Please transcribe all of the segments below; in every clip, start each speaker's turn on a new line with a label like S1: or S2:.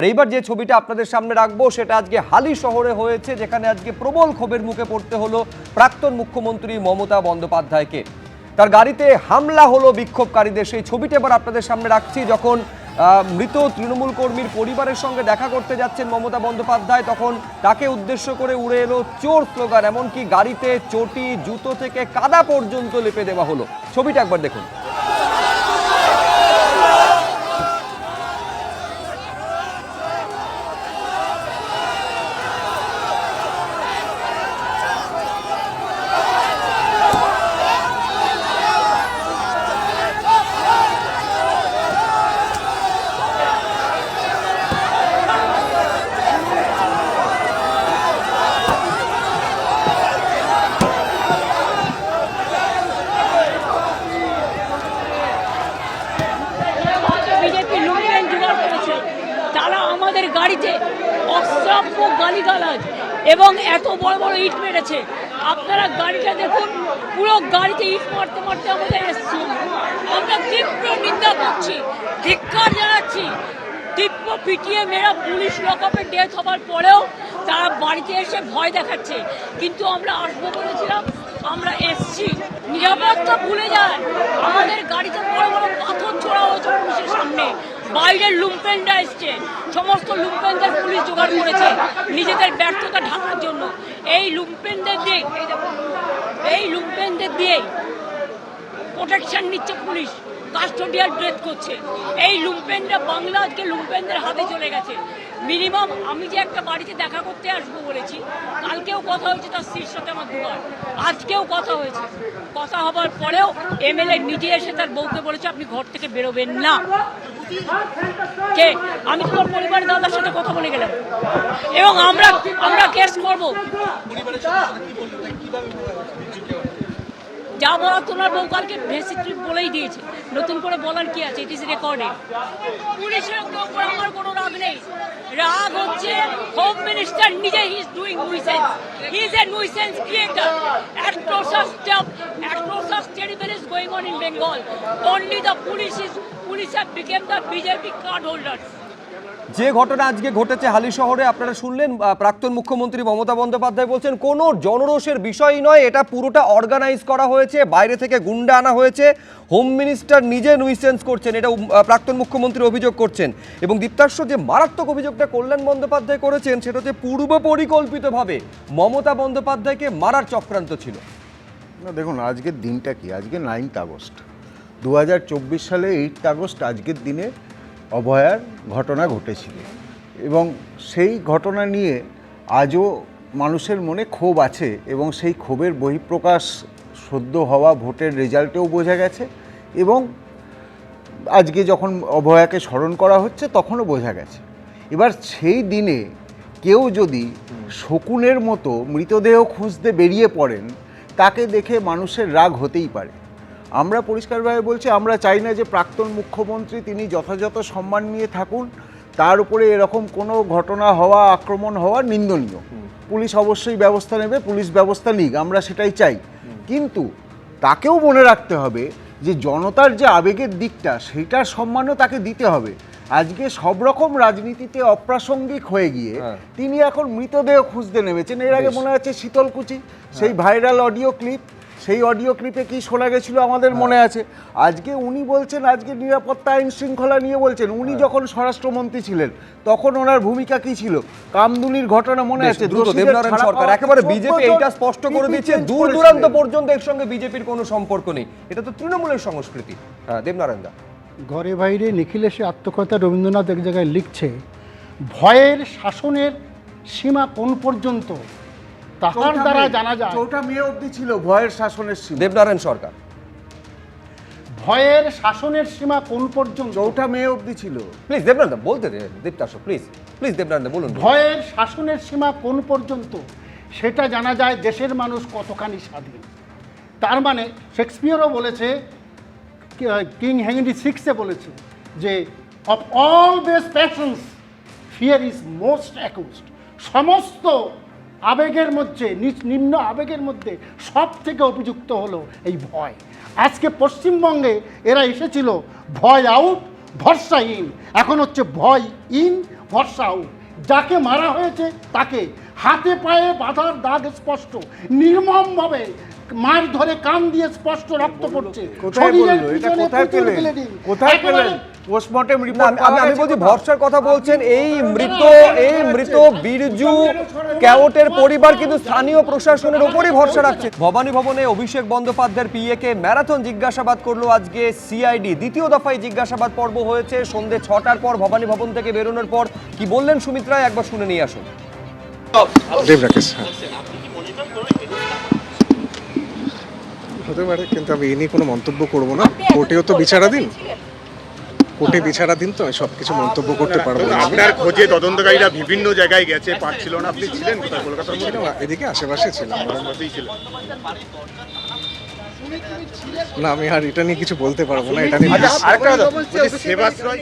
S1: এইবার যে ছবিটা আপনাদের সামনে রাখবো সেটা আজকে হালি শহরে হয়েছে, যেখানে আজকে প্রবল ক্ষোভের মুখে পড়তে হলো প্রাক্তন মুখ্যমন্ত্রী মমতা বন্দ্যোপাধ্যায়কে। তার গাড়িতে হামলা হলো বিক্ষোভকারীদের। সেই ছবিটা এবার আপনাদের সামনে রাখছি। যখন মৃত তৃণমূল কর্মীর পরিবারের সঙ্গে দেখা করতে যাচ্ছেন মমতা বন্দ্যোপাধ্যায়, তখন তাকে উদ্দেশ্য করে উড়ে এলো চোর স্লোগান। এমনকি গাড়িতে চটি, জুতো থেকে কাদা পর্যন্ত লেপে দেওয়া হলো। ছবিটা একবার দেখুন।
S2: গাড়িতে অশ্রাব্য গালিগালাজ এবং এত বড় বড় ইট মেরেছে। আপনারা গাড়িটা দেখুন, পুরো গাড়িতে ইট মারতে মারতে আমাদের এসছি। আমরা তীব্র নিন্দা করছি, ধিক্কার জানাচ্ছি। তীব্র পিটিয়ে মেরা পুলিশ লকআপে ডেথ হবার পরেও তারা বাড়িতে এসে ভয় দেখাচ্ছে। কিন্তু আমরা আসবো বলেছিলাম, আমরা এসছি। নিরাপত্তা ভুলে যায়। আমাদের গাড়িতে বড় বড় পাথর ছোড়া হয়েছে পুলিশের সামনে। বাইরের লুম্পেনরা এসছে, সমস্ত লুম্পেনদের পুলিশ জোগাড় করেছে নিজেদের ব্যর্থতা ঢাকার জন্য। এই লুম্পেনদের দিয়ে প্রোটেকশন নিচ্ছে পুলিশ, কাস্টোডিয়াল ড্রেস করছে। এই লুম্পেনরা বাংলা আজকে লুম্পেনদের হাতে চলে গেছে। মিনিমাম আমি যে একটা বাড়িতে দেখা করতে আসবো বলেছি, কালকেও কথা হয়েছে তার স্ত্রীর সাথে আমার দুবার, আজকেও কথা হয়েছে। কথা হবার পরেও এমএলএ নিজে এসে তার বউকে বলেছে আপনি ঘর থেকে বেরোবেন না। কে? আমি তোমার পরিবারের দাদার সাথে কথা বলে গেলাম এবং আমরা কেস করব। যা বলা তোমার বউ কালকে বেসিকলি বলেই দিয়েছে, নতুন করে বলার কি আছে? It is recorded. পুলিশের উপর আমার কোনো রাগ নেই। রাগ হচ্ছে হোম মিনিস্টার নিজে he is doing nuisance. He is a nuisance creator. Atrocious terrible is going on in Bengal. Only the police have become the BJP card holders.
S1: যে ঘটনা আজকে ঘটেছে হালি শহরে, আপনারা শুনলেন প্রাক্তন মুখ্যমন্ত্রী মমতা বন্দ্যোপাধ্যায় বলছেন কোনো জনরোষের বিষয় নয়, এটা পুরোটা অর্গানাইজ করা হয়েছে, বাইরে থেকে গুন্ডা আনা হয়েছে, হোম মিনিস্টার নিজে নুইসেন্স করছেন, এটা প্রাক্তন মুখ্যমন্ত্রী অভিযোগ করছেন। এবং দীপ্তাশ্ব যে মারাত্মক অভিযোগটা কল্যাণ বন্দ্যোপাধ্যায় করেছেন সেটা হচ্ছে পূর্ব পরিকল্পিতভাবে মমতা বন্দ্যোপাধ্যায়কে মারার চক্রান্ত ছিল।
S3: না দেখুন, আজকের দিনটা কি? আজকে 9th আগস্ট 2024 সালে 8th আগস্ট আজকের দিনে অভয়ার ঘটনা ঘটেছিল এবং সেই ঘটনা নিয়ে আজও মানুষের মনে ক্ষোভ আছে এবং সেই ক্ষোভের বহিঃপ্রকাশ সদ্য হওয়া ভোটের রেজাল্টেও বোঝা গেছে এবং আজকে যখন অভয়াকে স্মরণ করা হচ্ছে তখনও বোঝা গেছে। এবার সেই দিনে কেউ যদি শকুনের মতো মৃতদেহ খুঁজতে বেরিয়ে পড়েন, তাকে দেখে মানুষের রাগ হতেই পারে। আমরা পরিষ্কারভাবে বলছি, আমরা চাই না যে প্রাক্তন মুখ্যমন্ত্রী তিনি যথাযথ সম্মান নিয়ে থাকুন, তার উপরে এরকম কোনো ঘটনা হওয়া, আক্রমণ হওয়া নিন্দনীয়। পুলিশ অবশ্যই ব্যবস্থা নেবে, পুলিশ ব্যবস্থা নিক, আমরা সেটাই চাই। কিন্তু তাকেও মনে রাখতে হবে যে জনতার যে আবেগের দিকটা, সেইটার সম্মানও তাকে দিতে হবে। আজকে সব রকম রাজনীতিতে অপ্রাসঙ্গিক হয়ে গিয়ে তিনি এখন মৃতদেহ খুঁজতে নেমেছেন। এর আগে মনে আছে শীতলকুচি, সেই ভাইরাল অডিও ক্লিপ, সেই অডিও ক্লিপে কি শোনা গেছিল আমাদের মনে আছে। আজকে উনি বলছেন, আজকে নিরাপত্তা আইন শৃঙ্খলা নিয়ে বলছেন। উনি যখন স্বরাষ্ট্রমন্ত্রী ছিলেন তখন ওনার ভূমিকা কি ছিল? কামদুনির ঘটনা মনে আছে।
S1: দেবনারায়ণ সরকার একেবারে বিজেপি এইটা স্পষ্ট করে দিচ্ছে, দূর দূরান্ত পর্যন্ত এর সঙ্গে বিজেপির কোনো সম্পর্ক নেই, এটা তো তৃণমূলের সংস্কৃতি। দেবনারায়ণ দা, ঘরে
S4: বাইরে নিখিলেশে আত্মকথা রবীন্দ্রনাথ এক জায়গায় লিখছে, ভয়ের শাসনের সীমা কোন পর্যন্ত তাহার দ্বারা জানা যায়।
S3: 4টা মে অবধি ছিল ভয়ের শাসনের সীমা।
S1: দেবনারায়ণ সরকার,
S4: ভয়ের শাসনের সীমা কোন পর্যন্ত?
S3: 4টা মে অবধি ছিল।
S1: প্লিজ দেবনারায়ণ দা বলতে দে। দীপ্তাশ্ব প্লিজ দেবনারায়ণ দা বলুন।
S4: ভয়ের শাসনের সীমা কোন পর্যন্ত সেটা জানা যায় দেশের মানুষ কতখানি স্বাধীন। তার মানে শেক্সপিয়ারও বলেছে, কিং হেনরি VI বলেছে যে of all this passions fear is most accused. সমস্ত আবেগের মধ্যে, নিম্ন আবেগের মধ্যে সব থেকে অভিযুক্ত হলো এই ভয়। আজকে পশ্চিমবঙ্গে এরা এসেছিল ভয় আউট, ভরসা ইন। এখন হচ্ছে ভয় ইন, ভরসা হোক। যাকে মারা হয়েছে তাকে হাতে পায়ে বাঁধার দাগ স্পষ্ট, নির্মমভাবে মার ধরে কান দিয়ে স্পষ্ট রক্ত পড়ছে।
S3: কোথায় বললো এটা? কোথায় পেলেন? কোথায় পেলেন? পোস্টমর্টেম
S1: না,
S3: রিপোর্ট
S1: আমি বলছি ভরসার কথা বলছেন। এই মৃত বিরজু ক্যাওটের পরিবার কিন্তু স্থানীয় প্রশাসনের উপরই ভরসা রাখছে। ভবানী ভবনে অভিষেক বন্দ্যোপাধ্যায়ের পিএকে ম্যারাথন জিজ্ঞাসাবাদ করলো আজকে সিআইডি। দ্বিতীয় দফায় জিজ্ঞাসাবাদ পর্ব হয়েছে সন্ধ্যে 6টার পর। ভবানী ভবন থেকে বেরোনোর পর কি বললেন সুমিত রায় একবার শুনে নিয়ে আসুন।
S5: দেব রাকেশ, হতে পারে, কিন্তু আমি এ নিয়ে কোনো মন্তব্য করবো না। কোর্টেও তো বিচারাধীন, কোর্টে বিচারাধীন, তো আমি সব কিছু মন্তব্য করতে পারবো না।
S6: আপনার খোঁজে তদন্তকারীরা বিভিন্ন জায়গায় গেছে, পাচ্ছিল না, আপনি ছিলেন কোথায়? কলকাতার মধ্যে
S5: ছিলাম, এদিকে আশেপাশে ছিলাম।
S6: ছিলেন।
S5: না, আমি আর এটা নিয়ে কিছু বলতে পারবো না। এটা নিয়ে
S6: আচ্ছা, আরেকটা কথা, বলছি সেবাশ্রয়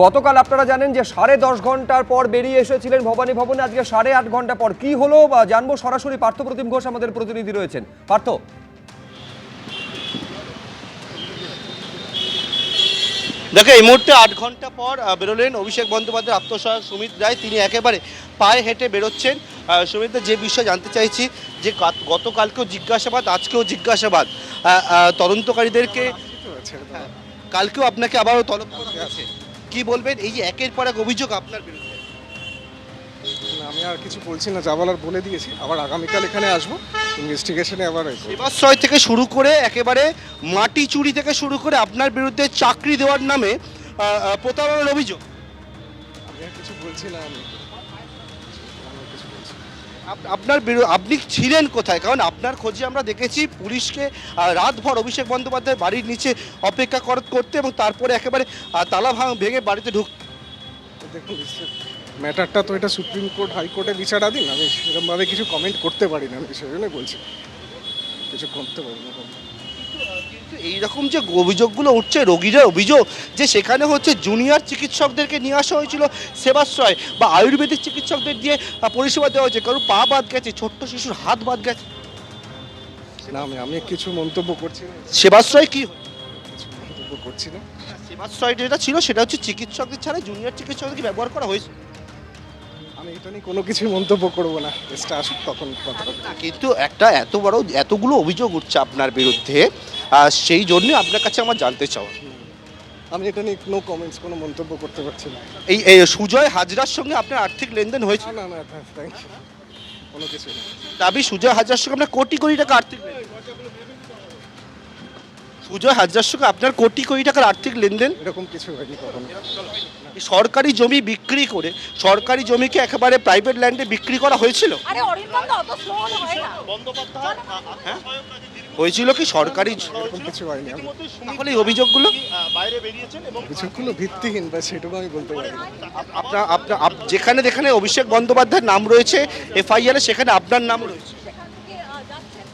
S1: গতকাল আপনারা জানেন যে 10.5 ঘন্টার পর বেরিয়ে এসেছিলেন ভবানী ভবনে। আজকে 8.5 ঘন্টা পর কি হলো বা জানবো সরাসরি পার্থপ্রতিম ঘোষ আমাদের প্রতিনিধি রয়েছেন। পার্থ,
S7: দেখো, এই মুহূর্তে 8 ঘন্টা পর বেরোলেন অভিষেক বন্দ্যোপাধ্যায়ের আত্মসহায়ক সুমিত রায়। তিনি একেবারে পায়ে হেঁটে বেরোচ্ছেন। সুমিত, যে বিষয় জানতে চাইছি যে গতকালকেও জিজ্ঞাসাবাদ, আজকেও জিজ্ঞাসাবাদ, তদন্তকারীদেরকে কালকেও আপনাকে আবারও তলব করা হয়েছে। কি বলবেন এই যে একের পর এক অভিযোগ আপনার বিরুদ্ধে?
S5: না, আমি আর কিছু বলছি না, যা বলার বলে দিয়েছি। আবার আগামীকাল এখানে আসবো, ইনভেস্টিগেশনে আবার
S7: সেবাশ্রয় থেকে শুরু করে একেবারে মাটি চুরি থেকে শুরু করে আপনার বিরুদ্ধে চাকরি দেওয়ার নামে প্রতারণার অভিযোগ।
S5: আমি আর কিছু বলছি না। আমি কিছু বলছি না।
S7: আপনি ছিলেন কোথায়? কারণ আপনার খোঁজে আমরা দেখেছি পুলিশকে রাতভর অভিষেক বন্দ্যোপাধ্যায়ের বাড়ির নিচে অপেক্ষা করতে এবং তারপরে একেবারে তালা ভেঙে বাড়িতে
S5: দেখুন, ম্যাটারটা তো এটা সুপ্রিম কোর্ট হাইকোর্টে বিচারাধীন। আমি সেরকমভাবে কিছু কমেন্ট করতে পারি না, আমি সেই জন্যই বলছি কিছু করতে পারি না।
S7: কিন্তু এইরকম যে অভিযোগগুলো উঠছে, রোগীরা অভিযোগ যে সেখানে হচ্ছে জুনিয়র চিকিৎসকদেরকে নিয়ে আসা হয়েছিল সেবাশ্রয় বা আয়ুর্বেদিক চিকিৎসকদের দিয়ে পরিষেবা দেওয়া হয়েছে। কারণ পা বাদ গেছে, ছোট্ট শিশুর হাত বাদ গেছে।
S5: না, আমি কিছু মন্তব্য করছি না।
S7: সেবাশ্রয় কি
S5: কিছু মন্তব্য করছি না।
S7: সেবাশ্রয় যেটা ছিল সেটা হচ্ছে চিকিৎসকদের ছাড়া জুনিয়র চিকিৎসকদেরকে ব্যবহার করা হয়েছে।
S5: আমি এটা নিয়ে কোনো কিছুই মন্তব্য করবো না, চেষ্টা আসুক তখন কথা হবে।
S7: কিন্তু এতগুলো অভিযোগ উঠছে আপনার বিরুদ্ধে, সেই জন্য আপনার কাছে আমার জানতে চাওয়া।
S5: আমি এটা নিয়ে নো কমেন্টস, কোনো মন্তব্য করতে পারছি না।
S7: এই সুজয় হাজরার সঙ্গে আপনার আর্থিক লেনদেন হয়েছে?
S5: না, থ্যাংক ইউ, কোনো কিছু না।
S7: দাবি সুজয় হাজরার সঙ্গে আপনার কোটি কোটি টাকা আর্থিক লেনদেন। সুজয় হাজরার সঙ্গে আপনার কোটি কোটি টাকার আর্থিক লেনদেন?
S5: এরকম কিছু হয়নি কখনো।
S7: সরকারি জমি বিক্রি করে, সরকারি জমিকে একেবারে প্রাইভেট ল্যান্ডে বিক্রি করা হয়েছিল।
S2: আরে অরিন্দম অত স্লো হয় না।
S7: হ্যাঁ, হয়েছিল কি সরকারি?
S5: এরকম কিছু হয়নি।
S7: তাহলে এই অভিযোগগুলো
S6: বাইরে বেরিয়েছেন এবং
S5: অভিযোগগুলো ভিত্তিহীন, বা সেটুকু আমি বলতে পারি না।
S7: আপনার যেখানে যেখানে অভিষেক বন্দ্যোপাধ্যায়ের নাম রয়েছে এফআইআর, সেখানে আপনার নাম রয়েছে।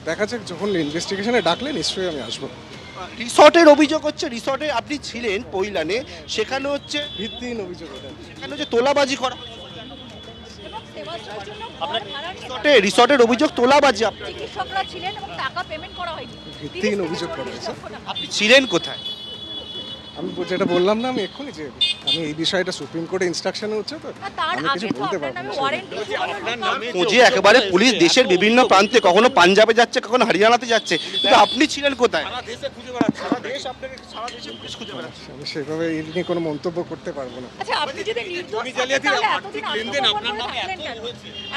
S5: দেখা যাক, যখন ইনভেস্টিগেশনে ডাকলে নিশ্চয়ই আমি আসবো।
S7: রিসর্টের অভিযোগ হচ্ছে, রিসর্টে আপনি ছিলেন পৈলানে, সেখানে হচ্ছে
S5: ভিত্তিহীন অভিযোগ এটা।
S7: সেখানে হচ্ছে তোলাবাজি করা। রিসর্টের অভিযোগ তোলাবাজি।
S2: চিকিৎসকরা ছিলেন এবং টাকা পেমেন্ট করা হয়নি।
S5: ভিত্তিহীন অভিযোগ করা হয়েছে।
S7: আপনি ছিলেন কোথায়?
S5: আমি যেটা বললাম না আমি এক্ষুনি, যে আমি এই বিষয়টা সুপ্রিম কোর্টে ইনস্ট্রাকশনে হচ্ছে, তো
S2: তার
S5: আমি কিছু
S2: আগে তো
S5: বলতে
S2: আপনার
S5: পারবো
S2: নামে
S5: না।
S2: ওয়ারেন্ট
S7: খোঁজে একেবারে পুলিশ দেশের বিভিন্ন প্রান্তে, কখনো পাঞ্জাবে যাচ্ছে, কখনো হরিয়ানাতে যাচ্ছে, কিন্তু আপনি ছিলেন কোথায়?
S5: আমি সেভাবে এই নিয়ে কোনো মন্তব্য করতে পারবো না।
S2: আচ্ছা, আপনি যদি নির্দোষ তাহলে এতদিন আত্মগোপন করে থাকলেন কেন?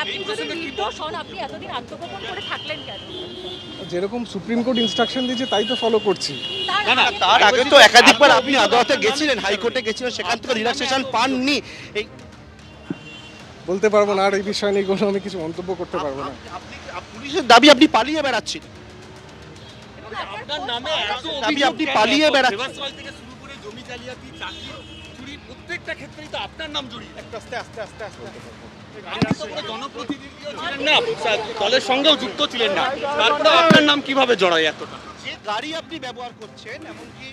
S2: আপনি যদি নির্দোষ হন, আপনি এতদিন আত্মগোপন করে থাকলেন কেন?
S5: যেরকম সুপ্রিম কোর্ট ইনস্ট্রাকশন দিয়েছে তাই তো ফলো করছি।
S7: তার আগে তো একাধিকবার আপনি আদালতে গেছিলেন, হাইকোর্টে গেছিলেন, সেখান থেকে রিল্যাক্সেশন পাননি। এই
S5: বলতে পারবো না, আর এই বিষয় নিয়ে কোনো আমি কিছু মন্তব্য করতে পারবো না।
S7: পুলিশের দাবি আপনি পালিয়ে বেড়াচ্ছেন। দাবি আপনি পালিয়ে বেড়াচ্ছেন।
S6: জমি জালিয়াতি, চাকরি চুরি, প্রত্যেকটা ক্ষেত্রেই তো আপনার নাম জড়িয়ে। আস্তে জনপ্রতিনিধিও ছিলেন না, দলের সঙ্গেও যুক্ত ছিলেন না, তারপরে আপনার নাম কিভাবে জড়ায় এতটা?
S7: যে গাড়ি আপনি ব্যবহার করছেন, এমনকি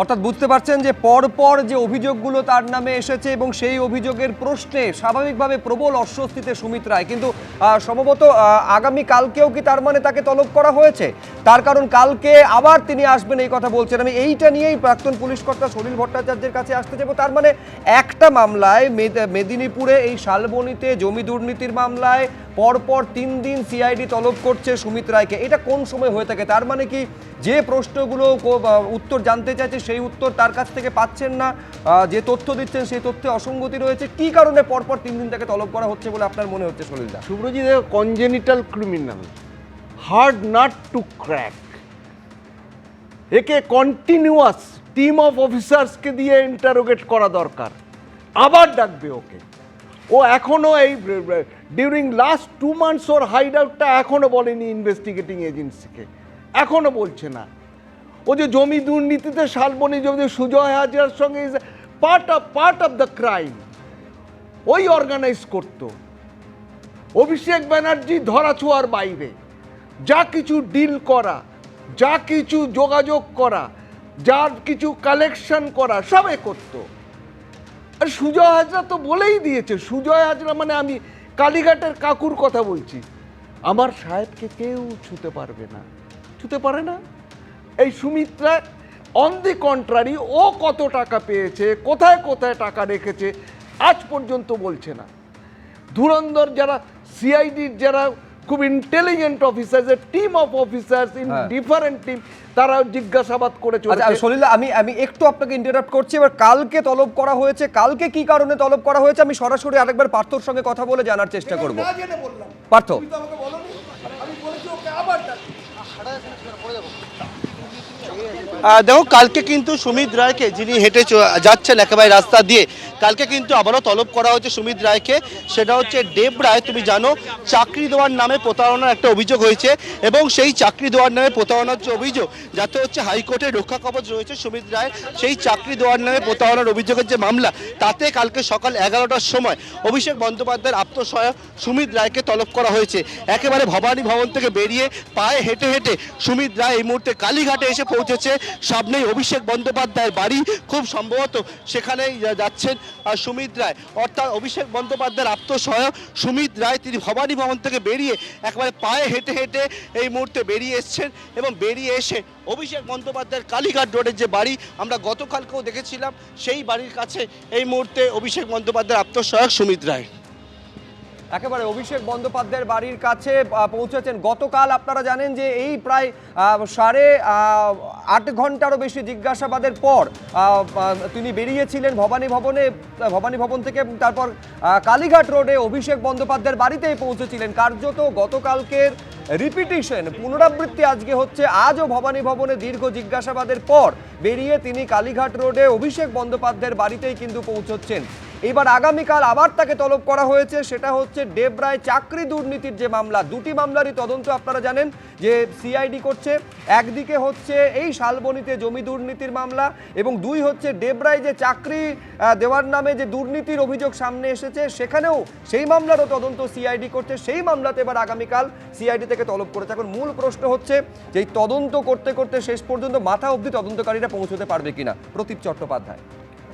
S1: অর্থাৎ বুঝতে পারছেন যে পরপর যে অভিযোগগুলো তার নামে এসেছে এবং সেই অভিযোগের প্রশ্নে স্বাভাবিকভাবে প্রবল অস্বস্তিতে সুমিত রায়, কিন্তু সম্ভবত আগামী কালকেও কি তার মানে তাকে তলব করা হয়েছে? তার কারণ কালকে আবার তিনি আসবেন এই কথা বলছেন। আমি এইটা নিয়েই প্রাক্তন পুলিশ কর্তা সলিল ভট্টাচার্যের কাছে আসতে যাবো। তার মানে একটা মামলায় মেদিনীপুরে এই শালবনীতে জমি দুর্নীতির মামলায় পরপর 3 দিন সিআইডি তলব করছে সুমিত রায়কে। এটা কোন সময় হয়ে থাকে? তার মানে কি যে প্রশ্নগুলো উত্তর জানতে চাইছে সেই উত্তর তার কাছ থেকে পাচ্ছেন না, যে তথ্য দিচ্ছেন সেই তথ্যে অসঙ্গতি রয়েছে, কি কারণে পরপর 3 দিন তাকে তলব করা হচ্ছে বলে আপনার মনে হচ্ছে সলিলদা?
S8: Subrajit, congenital criminal, hard nut to crack. একে কন্টিনিউয়াস টিম অফ অফিসার্সকে দিয়ে ইন্টারোগেট করা দরকার, আবার ডাকবে ওকে। ও এখনো এই ডিউরিং লাস্ট 2 months ওর হাইড আউটটা এখনো বলেনি ইনভেস্টিগেটিং এজেন্সিকে, এখনো বলছে না। ও যে জমি দুর্নীতিতে শালবনী জমি সুজয় হাজরার সঙ্গে পার্ট অফ দ্য ক্রাইম, ওই অর্গানাইজ করতো। অভিষেক ব্যানার্জি ধরাছোঁয়ার বাইরে যা কিছু ডিল করা, যা কিছু যোগাযোগ করা, যার কিছু কালেকশন করা সবে করতো। আর সুজয় হাজরা তো বলেই দিয়েছে, সুজয় হাজরা মানে আমি কালীঘাটের কাকুর কথা বলছি, আমার সাহেবকে কেউ ছুতে পারবে না, ছুতে পারে না। এই সুমিত্রা অন দি কন্ট্রারি, ও কত টাকা পেয়েছে, কোথায় কোথায় টাকা রেখেছে আজ পর্যন্ত বলছে না। ধুরন্ধর যারা সিআইডির যারা খুব intelligent officers, team of officers in different team, তারা জিজ্ঞাসাবাদ করে চলেছে।
S1: আচ্ছা সলিল, আমি একটু আপনাকে ইন্টারাপ্ট করছি। এবার কালকে তলব করা হয়েছে, কালকে কি কারণে তলব করা হয়েছে আমি সরাসরি আরেকবার পার্থর সঙ্গে কথা বলে জানার চেষ্টা করব। পার্থ,
S7: দেখো কালকে কিন্তু সুমিত রায়কে, যিনি হেঁটে যাচ্ছেন একেবারে রাস্তা দিয়ে, কালকে কিন্তু আবারও তলব করা হয়েছে সুমিত রায়কে। সেটা হচ্ছে দেব রায়, তুমি জানো চাকরি দেওয়ার নামে প্রতারণার একটা অভিযোগ হয়েছে, এবং সেই চাকরি দেওয়ার নামে প্রতারণার যে অভিযোগ, যাতে হচ্ছে হাইকোর্টের রক্ষা কবচ রয়েছে সুমিত রায়, সেই চাকরি দেওয়ার নামে প্রতারণার অভিযোগের যে মামলা, তাতে কালকে সকাল 11টার সময় অভিষেক বন্দ্যোপাধ্যায়ের আত্মসহায়ক সুমিত রায়কে তলব করা হয়েছে। একেবারে ভবানী ভবন থেকে বেরিয়ে পায়ে হেঁটে হেঁটে সুমিত রায় এই মুহূর্তে কালীঘাটে এসে পৌঁছেছে। সামনেই অভিষেক বন্দ্যোপাধ্যায়ের বাড়ি, খুব সম্ভবত সেখানেই যাচ্ছেন সুমিত রায়। অর্থাৎ অভিষেক বন্দ্যোপাধ্যায়ের আত্মসহায়ক সুমিত রায় তিনি ভবানী ভবন থেকে বেরিয়ে একেবারে পায়ে হেঁটে হেঁটে এই মুহূর্তে বেরিয়ে এসছেন, এবং বেরিয়ে এসে অভিষেক বন্দ্যোপাধ্যায়ের কালীঘাট রোডের যে বাড়ি আমরা গতকালকেও দেখেছিলাম, সেই বাড়ির কাছে এই মুহূর্তে অভিষেক বন্দ্যোপাধ্যায়ের আত্মসহায়ক সুমিত রায়।
S1: একেবারে অভিষেক বন্দ্যোপাধ্যায়ের বাড়ির কাছে পৌঁছেছেন। গতকাল আপনারা জানেন যে এই প্রায় 8.5 ঘন্টারও বেশি জিজ্ঞাসাবাদের পর তিনি বেরিয়েছিলেন ভবানী ভবন থেকে, তারপর কালীঘাট রোডে অভিষেক বন্দ্যোপাধ্যায়ের বাড়িতেই পৌঁছেছিলেন। কার্যত গতকালকের রিপিটিশন, পুনরাবৃত্তি আজকে হচ্ছে। আজও ভবানী ভবনে দীর্ঘ জিজ্ঞাসাবাদের পর বেরিয়ে তিনি কালীঘাট রোডে অভিষেক বন্দ্যোপাধ্যায়ের বাড়িতেই কিন্তু পৌঁছচ্ছেন। এবার আগামীকাল আবার তাকে তলব করা হয়েছে, সেটা হচ্ছে দেব রায় চাকরি দুর্নীতির যে মামলা, 2টি মামলারই তদন্ত আপনারা জানেন যে সিআইডি করছে। একদিকে হচ্ছে এই শালবনীতে জমি দুর্নীতির মামলা, এবং 2 হচ্ছে দেব রায় যে চাকরি দেওয়ার নামে যে দুর্নীতির অভিযোগ সামনে এসেছে, সেখানেও সেই মামলারও তদন্ত সিআইডি করছে। সেই মামলাতে এবার আগামীকাল সিআইডি থেকে তলব করেছে। এখন মূল প্রশ্ন হচ্ছে যে এই তদন্ত করতে করতে শেষ পর্যন্ত মাথা অবধি তদন্তকারীরা পৌঁছতে পারবে কিনা। প্রতীপ চট্টোপাধ্যায়,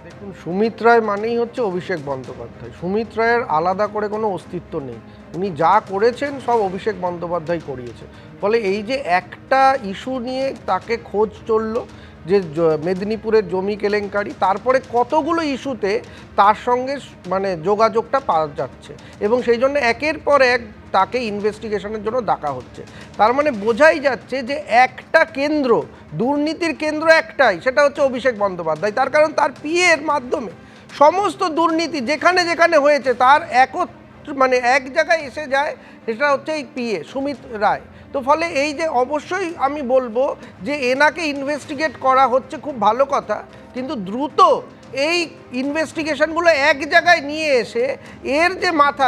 S9: দেখুন, সুমিত রায় মানেই হচ্ছে অভিষেক বন্দ্যোপাধ্যায়। সুমিত রায়ের আলাদা করে কোনো অস্তিত্ব নেই। উনি যা করেছেন সব অভিষেক বন্দ্যোপাধ্যায় করিয়েছে। ফলে এই যে একটা ইস্যু নিয়ে তাকে খোঁজ চললো যে মেদিনীপুরের জমি কেলেঙ্কারি, তারপরে কতগুলো ইস্যুতে তার সঙ্গে মানে যোগাযোগটা পাওয়া যাচ্ছে, এবং সেই জন্য একের পর এক তাকে ইনভেস্টিগেশনের জন্য ডাকা হচ্ছে। তার মানে বোঝাই যাচ্ছে যে একটা কেন্দ্র, দুর্নীতির কেন্দ্র একটাই, সেটা হচ্ছে অভিষেক বন্দ্যোপাধ্যায়। তার কারণ তার পিএর মাধ্যমে সমস্ত দুর্নীতি যেখানে যেখানে হয়েছে তার মানে এক জায়গায় এসে যায়, সেটা হচ্ছে এই পিএ সুমিত রায়। তো ফলে এই যে অবশ্যই আমি বলবো যে এনাকে ইনভেস্টিগেট করা হচ্ছে, খুব ভালো কথা, কিন্তু দ্রুত এই ইনভেস্টিগেশনগুলো এক জায়গায় নিয়ে এসে এর যে মাথা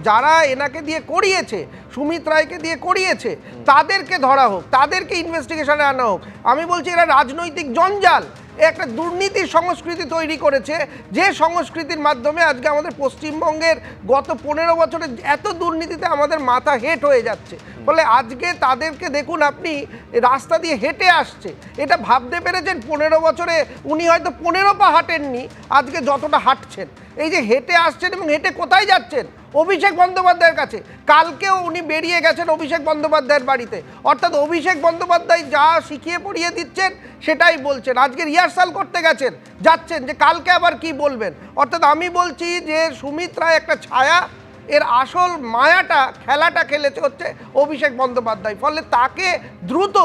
S9: যারা এনাকে দিয়ে করিয়েছে, সুমিত রায়কে দিয়ে করিয়েছে, তাদেরকে ধরা হোক, তাদেরকে ইনভেস্টিগেশনে আনা হোক। আমি বলছি এরা রাজনৈতিক জঞ্জাল, একটা দুর্নীতির সংস্কৃতি তৈরি করেছে, যে সংস্কৃতির মাধ্যমে আজকে আমাদের পশ্চিমবঙ্গের গত 15 বছরে এত দুর্নীতিতে আমাদের মাথা হেট হয়ে যাচ্ছে। ফলে আজকে তাদেরকে দেখুন, আপনি রাস্তা দিয়ে হেঁটে আসছে, এটা ভাবতে পেরেছেন 15 বছরে উনি হয়তো 15 পা হাঁটেননি, আজকে যতটা হাঁটছেন। এই যে হেঁটে আসছেন এবং হেঁটে কোথায় যাচ্ছেন? অভিষেক বন্দ্যোপাধ্যায়ের কাছে। কালকেও উনি বেরিয়ে গেছেন অভিষেক বন্দ্যোপাধ্যায়ের বাড়িতে, অর্থাৎ অভিষেক বন্দ্যোপাধ্যায় যা শিখিয়ে পড়িয়ে দিচ্ছেন সেটাই বলছেন। আজকে রিহার্সাল করতে যাচ্ছেন যে কালকে আবার কি বলবেন। অর্থাৎ আমি বলছি যে সুমিত রায় একটা ছায়া, এর আসল মায়াটা খেলাটা খেলেছে হচ্ছে অভিষেক বন্দ্যোপাধ্যায়। ফলে তাকে দ্রুত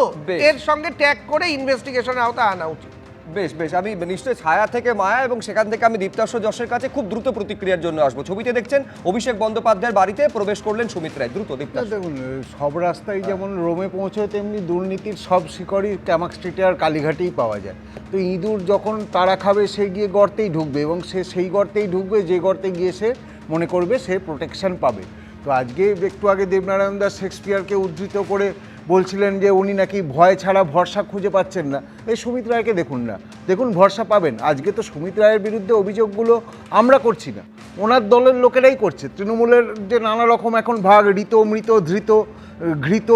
S9: এর সঙ্গে ট্যাগ করে ইনভেস্টিগেশনের আওতায় আনা উচিত।
S1: বেশ বেশ, আমি নিশ্চয়ই ছায়া থেকে মায়া এবং সেখান থেকে আমি দীপ্তাশ্ব যশের কাছে খুব দ্রুত প্রতিক্রিয়ার জন্য আসবো। ছবিতে দেখছেন অভিষেক বন্দ্যোপাধ্যায়ের বাড়িতে প্রবেশ করলেন সুমিত রায়। দ্রুত দীপ্তাশ্ব।
S3: দেখুন, সব রাস্তায় যেমন রোমে পৌঁছয় তেমনি দুর্নীতির সব শিকড়ই ক্যামাক স্ট্রিটে আর কালীঘাটেই পাওয়া যায়। তো ইঁদুর যখন তাড়া খাবে সে গিয়ে গর্তেই ঢুকবে, এবং সে সেই গর্তেই ঢুকবে যে গর্তে গিয়ে সে মনে করবে সে প্রোটেকশন পাবে। তো আজকে একটু আগে দেবনারায়ণ দাস শেক্সপিয়ারকে উদ্ধৃত করে বলছিলেন যে উনি নাকি ভয় ছাড়া ভরসা খুঁজে পাচ্ছেন না। এই সুমিত রায়কে দেখুন না, দেখুন ভরসা পাবেন। আজকে তো সুমিত রায়ের বিরুদ্ধে অভিযোগগুলো আমরা করছি না, ওনার দলের লোকেরাই করছে। তৃণমূলের যে নানা রকম এখন ভাগ, ঋত মৃত ধৃত ঘৃত,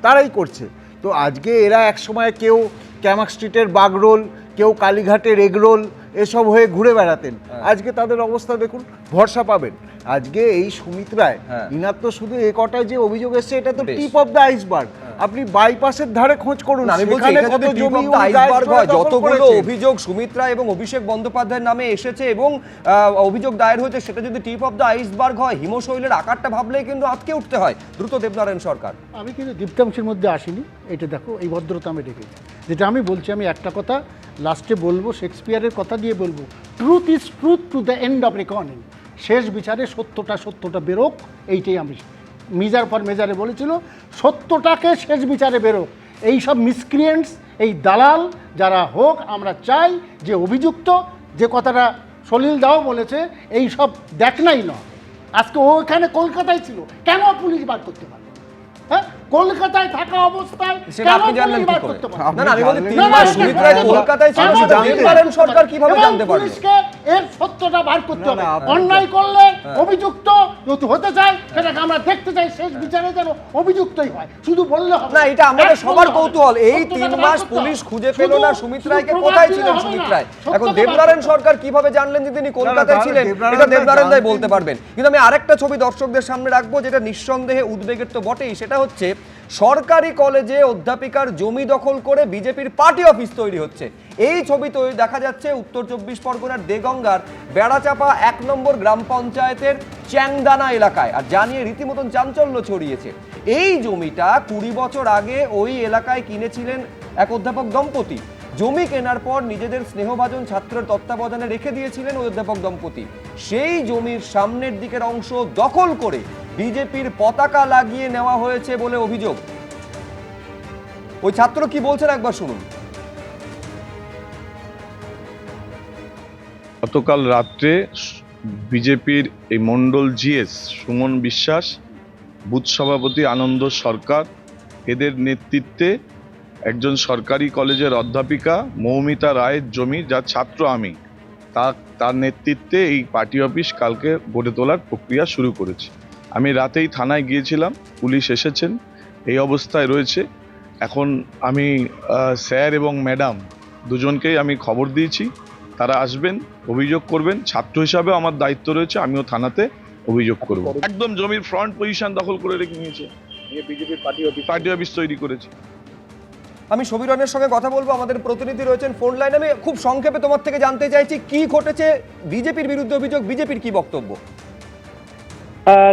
S3: তারাই করছে। তো আজকে এরা একসময় কেউ ক্যামাক স্ট্রিটের বাগরোল, কেউ কালীঘাটের এগরোল এসব হয়ে ঘুরে বেড়াতেন। আজকে তাদের অবস্থা দেখুন, ভরসা পাবেন। আজকে এই সুমিত রায়, ইনার তো শুধু এ কটায় যে অভিযোগ এসছে এটা তো টিপ অফ দ্য আইসবার্গ। আপনি বাইপাসের ধারে খোঁজ করুন,
S1: আমি বলছি এটা যদি টিপ অফ দ্য আইসবার্গ হয়, যতগুলো অভিযোগ সুমিত রায় এবং অভিষেক বন্দ্যোপাধ্যায়ের নামে এসেছে এবং অভিযোগ দায়ের হয়েছে, সেটা যদি টিপ অফ দ্য আইসবার্গ হয়, হিমশৈলের আকারটা ভাবলেই কিন্তু আটকে উঠতে হয়। দ্রুত দেবনারায়ণ সরকার।
S4: আমি কিন্তু দীপ্তাংশের মধ্যে আসিনি, এটা দেখো এই ভদ্রতা আমি রেখেছি। যেটা আমি বলছি, আমি একটা কথা লাস্টে বলবো, শেক্সপিয়ারের কথা দিয়ে বলবো, truth is truth to the end of recording. শেষ বিচারে সত্যটা বেরোক, এইটাই আমি মিজার ফর মেজারে বলেছিল, সত্যটাকে শেষ বিচারে বেরোক। এই সব মিসক্রিয়েন্টস, এই দালাল যারা হোক, আমরা চাই যে অভিযুক্ত, যে কথাটা সলিল দাও বলেছে, এই সব দেখ নাই নয়। আজকে ও এখানে কলকাতায় ছিল, কেন পুলিশ বার করতে পারলো? হ্যাঁ, কলকাতায় থাকা অবস্থায়
S1: সেটা আপনি জানলেন কি করে?
S3: আপনি
S1: না, আমি বলি
S3: জানলেন
S1: 3 মাস সুমিত রায় কলকাতায় ছিল, সেটা দেবনারায়ণ সরকার কিভাবে জানতে পারলো?
S4: পুলিশকে এর সত্যটা বার করতে হবে।
S3: না,
S4: অন্যায় করলে অভিযুক্ত যদি হতে চায়, সেটাকে আমরা দেখতে চাই শেষ বিচারে যেন অভিযুক্তই হয়, শুধু বললে হবে
S1: না। এটা আমাদের সবার কৌতূহল। এই 3 মাস পুলিশ খুঁজে পেল না সুমিত রায়কে, কোথায় ছিলেন সুমিত রায়? এখন দেবনারায়ণ সরকার কিভাবে জানলেন যে তিনি কলকাতায় ছিলেন, এটা দেবনারায়ণ রায় বলতে পারবেন। কিন্তু আমি আরেকটা ছবি দর্শকদের সামনে রাখবো, যেটা নিঃসন্দেহে উদ্বেগের তো বটেই। সেটা হচ্ছে সরকারি কলেজে অধ্যাপিকার জমি দখল করে বিজেপির পার্টি অফিস তৈরি হচ্ছে। এই ছবি দেখা যাচ্ছে উত্তর 24 পরগনার দেগঙ্গার বেড়াচাপা 1 নম্বর গ্রাম পঞ্চায়েতের চ্যাংদানা এলাকায়, আর জানিয়ে রীতিমতন চাঞ্চল্য ছড়িয়েছে। এই জমিটা 20 বছর আগে ওই এলাকায় কিনেছিলেন এক অধ্যাপক দম্পতি। জমি কেনার পর নিজেদের স্নেহভাজন ছাত্রের তত্ত্বাবধানে রেখে দিয়েছিলেন ওই অধ্যাপক দম্পতি। সেই জমির সামনের দিকের অংশ দখল করে বিজেপির পতাকা লাগিয়ে নেওয়া হয়েছে বলে অভিযোগ। ওই ছাত্র কি বলছেন একবার শুনুন।
S10: গতকাল রাত্রে বিজেপির এই মণ্ডল জিএস সুমন বিশ্বাস, বুথ সভাপতি আনন্দ সরকার, এদের নেতৃত্বে একজন সরকারি কলেজের অধ্যাপিকা মৌমিতা রায়ের জমি, যার ছাত্র আমি, তার নেতৃত্বে এই পার্টি অফিস কালকে গড়ে তোলার প্রক্রিয়া শুরু করেছে। আমি রাতেই থানায় গিয়েছিলাম, পুলিশ এসেছেন, এই অবস্থায় রয়েছে। এখন আমি স্যার এবং ম্যাডাম দুজনকেই আমি খবর দিয়েছি, তারা আসবেন, অভিযোগ করবেন। ছাত্র হিসাবে আমার দায়িত্ব রয়েছে, আমিও থানাতে অভিযোগ করব। একদম জমির ফ্রন্ট পজিশন দখল করে রেখে নিয়েছে, বিজেপির পার্টি অফিস তৈরি করেছে।
S1: আমি সমীরনের সঙ্গে কথা বলবো, আমাদের প্রতিনিধি রয়েছেন ফোন লাইনে। আমি খুব সংক্ষেপে তোমার থেকে জানতে চাইছি কি ঘটেছে, বিজেপির বিরুদ্ধে অভিযোগ, বিজেপির কি বক্তব্য?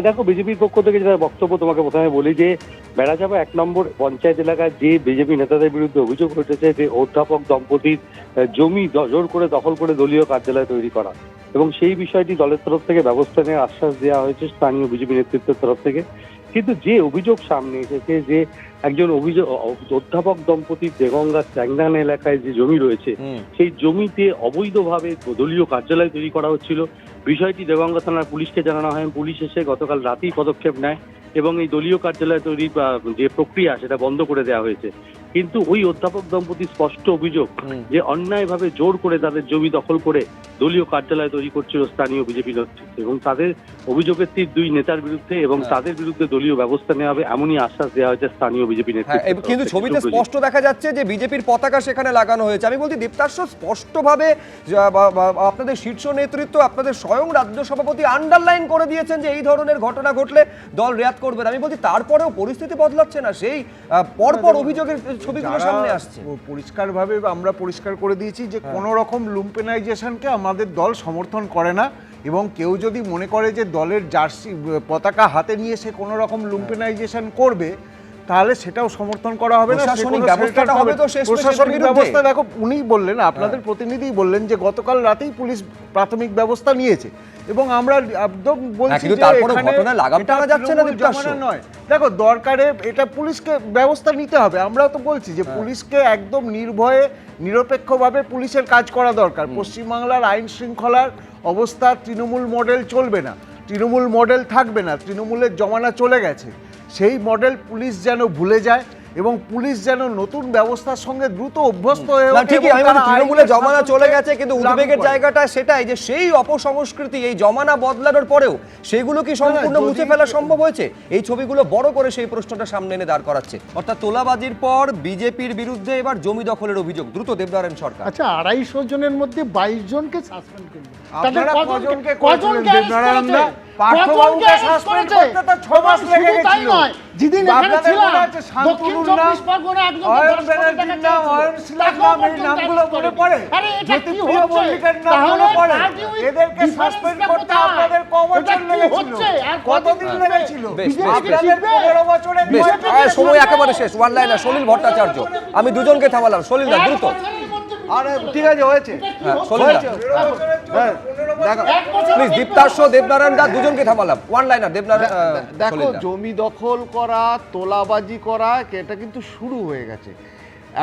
S11: দেখো, বিজেপির পক্ষ থেকে যেটা বক্তব্য তোমাকে প্রথমে বলি যে বেড়াচাপা 1 নম্বর পঞ্চায়েত এলাকায় যে বিজেপি নেতাদের বিরুদ্ধে অভিযোগ উঠেছে যে অধ্যাপক দম্পতির জমি জোর করে দখল করে দলীয় কার্যালয় তৈরি করা, এবং সেই বিষয়টি দলের তরফ থেকে ব্যবস্থা নেওয়ার আশ্বাস দেওয়া হয়েছে স্থানীয় বিজেপি নেতৃত্বের তরফ থেকে। কিন্তু যে অভিযোগ সামনে এসেছে যে একজন অধ্যাপক দম্পতির দেগঙ্গা চ্যাংদানা এলাকায় যে জমি রয়েছে, সেই জমিতে অবৈধভাবে দলীয় কার্যালয় তৈরি করা হচ্ছিল। বিষয়টি দেগঙ্গা থানার পুলিশকে জানানো হয়, পুলিশ এসে গতকাল রাতেই পদক্ষেপ নেয় এবং এই দলীয় কার্যালয় তৈরির যে প্রক্রিয়া সেটা বন্ধ করে দেওয়া হয়েছে। কিন্তু ওই অধ্যাপক দম্পতির স্পষ্ট অভিযোগ যে অন্যায়ভাবে জোর করে তাদের জমি দখল করে দলীয় কার্যালয় তৈরি করছিল স্থানীয় বিজেপি নেতৃত্ব, এবং তাদের অভিযোগের তীর দুই নেতার বিরুদ্ধে, এবং তাদের বিরুদ্ধে দলীয় ব্যবস্থা নেওয়া হবে এমনই আশ্বাস দেওয়া হয়েছে স্থানীয় বিজেপি নেতৃত্ব।
S1: কিন্তু ছবিতে স্পষ্ট দেখা যাচ্ছে যে বিজেপির পতাকা সেখানে লাগানো হয়েছে। আমি বলছি দীপ্তাশ্ব, স্পষ্টভাবে আপনাদের শীর্ষ নেতৃত্ব, আপনাদের স্বয়ং রাজ্য সভাপতি আন্ডারলাইন করে দিয়েছেন যে এই ধরনের ঘটনা ঘটলে দল রেয়াত করবে। আমি বলছি তারপরেও পরিস্থিতি বদলাচ্ছে না, সেই পরপর অভিযোগের ছবিগুলো সামনে আসছে।
S3: পরিষ্কারভাবে আমরা পরিষ্কার করে দিয়েছি যে কোনো রকম লুম্পেনাইজেশনকে আমাদের দল সমর্থন করে না, এবং কেউ যদি মনে করে যে দলের জার্সি পতাকা হাতে নিয়ে সে কোনো রকম লুম্পেনাইজেশন করবে তাহলে সেটাও সমর্থন করা হবে না।
S1: প্রশাসনিক ব্যবস্থাটা হবে তো শেষ
S3: প্রশাসনিক ব্যবস্থা দেখো, উনি বললেন, আপনাদের প্রতিনিধি বললেন যে গতকাল রাতেই পুলিশ প্রাথমিক ব্যবস্থা নিয়েছে, এবং আমরা একদম বলছি যে এখানে লাগাম টানা যাচ্ছে না, নয়। দেখো দরকারে এটা পুলিশকে ব্যবস্থা নিতে হবে। আমরাও তো বলছি যে পুলিশকে একদম নির্ভয়ে নিরপেক্ষভাবে পুলিশের কাজ করা দরকার। পশ্চিমবাংলার আইন শৃঙ্খলার অবস্থা তৃণমূল মডেল চলবে না, তৃণমূল মডেল থাকবে না, তৃণমূলের জমানা চলে গেছে। সেই মডেল পুলিশ যেন ভুলে যায় এবং পুলিশ যেন নতুন ব্যবস্থার সঙ্গে দ্রুত অভ্যস্ত হয়ে ওঠে।
S1: ঠিকই, আমি বলি তৃণমূলের জমানা চলে গেছে, কিন্তু উদ্বেগের জায়গাটা সেটাই যে সেই অপসংস্কৃতি এই জমানা বদলানোর পরেও সেগুলো কি সম্পূর্ণ মুছে ফেলা সম্ভব হয়েছে? এই ছবিগুলো বড় করে সেই প্রশ্নটা সামনে এনে দাঁড় করাচ্ছে। অর্থাৎ তোলাবাজির পর বিজেপির বিরুদ্ধে এবার জমি দখলের অভিযোগ, দ্রুত দেবনারায়ণ সরকার।
S4: আচ্ছা, 250 জনের মধ্যে 22 জনকে সাসপেন্ড করলো।
S3: আপনারা কজনকে করেছিলেন দেবনারায়ণ দা? পার্থবাবুকে সাসপেন্ড করতে তো 6 মাস লেগে গেছিল।
S4: যেদিন এখানে ছিলাম দক্ষিণ 24 পরগনা একদম
S3: নামগুলো মনে পড়ে, জ্যোতিপ্রিয় মল্লিকের নাম মনে পড়ে। এদেরকে সাসপেন্ড করতে আপনাদের ক বছর লেগেছিল? কতদিন লেগেছিল? আপনাদের 15 বছরে
S1: সময় একেবারে শেষ। ওয়ান লাইনার সলিল ভট্টাচার্য, আমি দুজনকে থামালাম। সলিল দা দ্রুত।
S3: আরে ঠিক আছে, হয়েছে।
S1: প্লিজ দীপ্তাশ্ব, দেবনারায়ণ দা, দুজনকে থামালাম। One liner Debnarayan.
S8: দেখো, জমি দখল করা, তোলাবাজি করা, এটা কিন্তু শুরু হয়ে গেছে।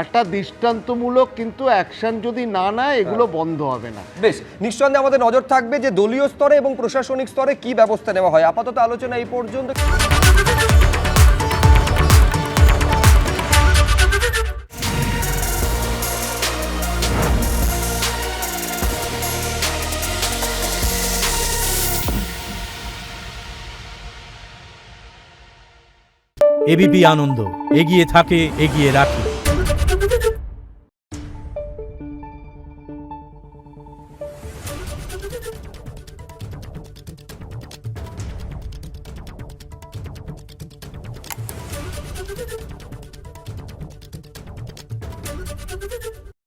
S8: একটা দৃষ্টান্তমূলক কিন্তু অ্যাকশন যদি না নেয় এগুলো বন্ধ হবে না।
S1: বেশ, নিঃসন্দেহে আমাদের নজর থাকবে যে দলীয় স্তরে এবং প্রশাসনিক স্তরে কি ব্যবস্থা নেওয়া হয়। আপাতত আলোচনা এই পর্যন্ত।
S12: এবিপি আনন্দ, এগিয়ে থাকে, এগিয়ে রাখে।